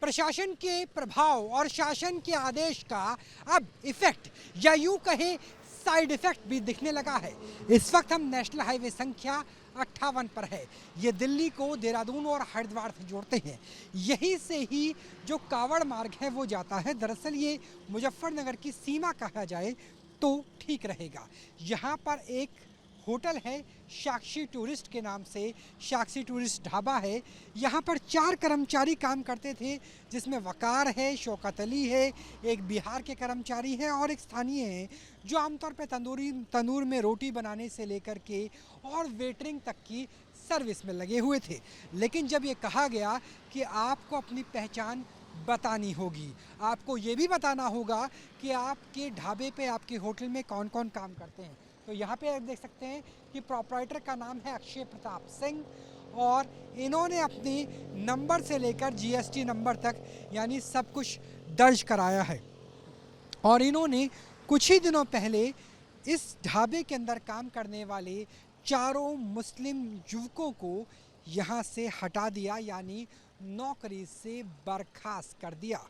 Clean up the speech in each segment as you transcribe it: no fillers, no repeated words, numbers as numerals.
प्रशासन के प्रभाव और शासन के आदेश का अब इफेक्ट या यूं कहें साइड इफेक्ट भी दिखने लगा है। इस वक्त हम नेशनल हाईवे संख्या 58 पर है। ये दिल्ली को देहरादून और हरिद्वार से जोड़ते हैं। यहीं से ही जो कावड़ मार्ग है वो जाता है। दरअसल ये मुजफ्फरनगर की सीमा कहा जाए तो ठीक रहेगा। यहाँ पर एक होटल है साक्षी टूरिस्ट के नाम से, साक्षी टूरिस्ट ढाबा है। यहाँ पर 4 कर्मचारी काम करते थे, जिसमें वकार है, शौकत अली है, एक बिहार के कर्मचारी है और एक स्थानीय है जो आमतौर पर तंदूर में रोटी बनाने से लेकर के और वेटरिंग तक की सर्विस में लगे हुए थे। लेकिन जब ये कहा गया कि आपको अपनी पहचान बतानी होगी, आपको ये भी बताना होगा कि आपके ढाबे पे, आपके होटल में कौन कौन काम करते हैं, तो यहाँ पे आप देख सकते हैं कि प्रोप्राइटर का नाम है अक्षय प्रताप सिंह और इन्होंने अपने नंबर से लेकर जीएसटी नंबर तक यानी सब कुछ दर्ज कराया है। और इन्होंने कुछ ही दिनों पहले इस ढाबे के अंदर काम करने वाले 4 मुस्लिम युवकों को यहाँ से हटा दिया, यानी नौकरी से बर्खास्त कर दिया।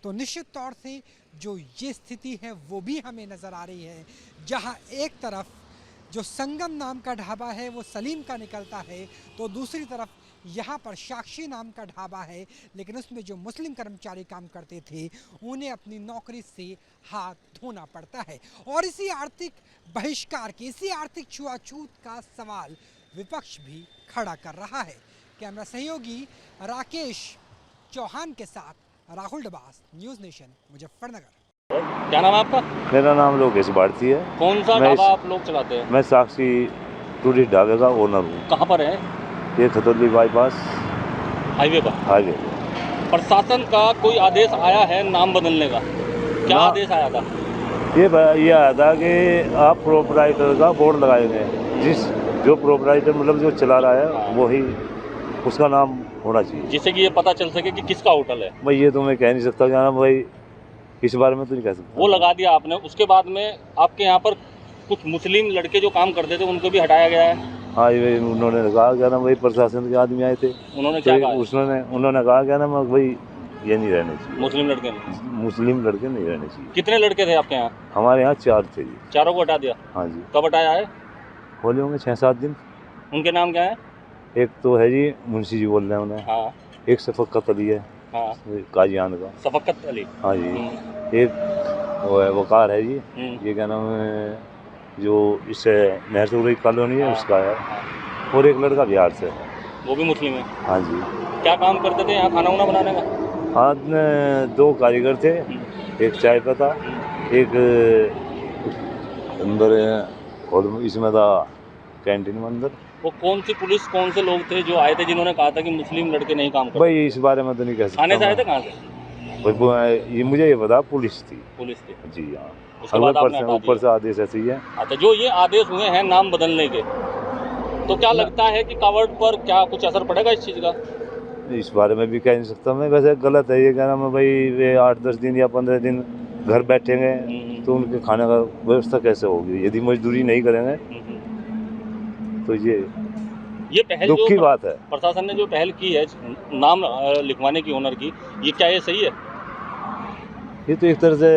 तो निश्चित तौर से जो ये स्थिति है वो भी हमें नज़र आ रही है, जहाँ एक तरफ जो संगम नाम का ढाबा है वो सलीम का निकलता है, तो दूसरी तरफ यहाँ पर साक्षी नाम का ढाबा है, लेकिन उसमें जो मुस्लिम कर्मचारी काम करते थे उन्हें अपनी नौकरी से हाथ धोना पड़ता है। और इसी आर्थिक बहिष्कार की, इसी आर्थिक छुआछूत का सवाल विपक्ष भी खड़ा कर रहा है। कैमरा सहयोगी राकेश चौहान के साथ राहुल डबास, न्यूज़ नेशन, मुजफ्फरनगर। क्या नाम है आपका? मेरा नाम लोकेश भारती है। कौन सा ढाबा आप लोग चलाते हैं? मैं साक्षी टूरिस्ट ढाबे का ओनर हूँ। कहाँ पर है? ये खतौली बाईपास हाईवे पर। हाईवे। प्रशासन का कोई आदेश आया है नाम बदलने का? क्या आदेश आया था? ये आया था कि आप प्रोपराइटर का बोर्ड लगाएंगे, जो प्रोपराइटर मतलब जो चला रहा है वही उसका नाम होना चाहिए, जिससे कि ये पता चल सके कि किसका होटल है। भाई ये तो मैं कह नहीं सकता क्या नाम, भाई इस बारे में तो नहीं कह सकता। वो लगा दिया आपने, उसके बाद में आपके यहाँ पर कुछ मुस्लिम लड़के जो काम करते थे उनको भी हटाया गया है। हाँ, ये उन्होंने कहा क्या ना, भाई प्रशासन के आदमी आए थे, उन्होंने क्या कहा? उन्होंने कहा क्या ना, भाई ये नहीं रहने चाहिए, मुस्लिम लड़के नहीं रहने चाहिए। कितने लड़के थे आपके यहाँ? हमारे यहाँ 4 थे जी। 4 को हटा दिया? हाँ जी। कब हटाया है? होले होंगे 6-7 दिन। उनके नाम क्या है? एक तो है जी मुंशी जी बोल रहे हैं उन्हें। हाँ। एक शफकत अली है। हाँ। काजियान का। शफकत अली। हाँ जी। एक वो है वकार है जी। ये क्या नाम है, जो इससे नहरसुरी कॉलोनी है उसका है। और एक लड़का बिहार से है, वो भी मुस्लिम है। हाँ जी। क्या काम करते थे यहाँ खाना वाना बनाने का? हाँ, 2 कारीगर थे, एक चाय पे था, एक अंदर इसमें था कैंटीन में अंदर। वो कौन सी पुलिस, कौन से लोग थे जो आए थे जिन्होंने कहा था कि मुस्लिम लड़के नहीं काम करते? भाई इस बारे में तो नहीं कह सकता। थाने से आए थे? कहाँ से? ये मुझे ये पता, पुलिस थी जी। हाँ। उसके बाद ऊपर से आदेश ऐसे ही है। अच्छा, जो ये आदेश हुए हैं नाम बदलने के, तो क्या लगता है कि कावड़ पर क्या कुछ असर पड़ेगा इस चीज़ का? इस बारे में भी कह नहीं सकता मैं, वैसे गलत है ये कहना मैं, भाई वे 8-10 दिन या 15 दिन घर बैठेंगे तो उनके खाने का व्यवस्था कैसे होगी? यदि मजदूरी नहीं करेंगे तो ये पहल दुख की बात है। प्रशासन ने जो पहल की है नाम लिखवाने की ओनर की, ये क्या ये सही है? ये तो एक तरह से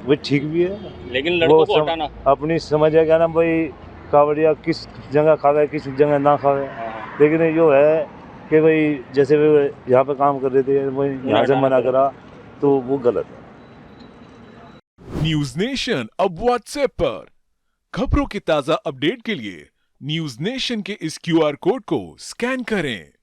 वो ठीक भी है, लेकिन लड़कों को हटाना अपनी समझ है क्या ना, भाई कावड़िया किस जगह खावे किस जगह ना खावे। लेकिन ये है कि भाई जैसे वे यहाँ पे काम कर रहे थे, वही यहाँ से मना करा तो वो गलत है। न्यूज़ नेशन अब व्हाट्सएप पर खबरों के ताजा अपडेट के लिए न्यूज़ नेशन के इस QR कोड को स्कैन करें।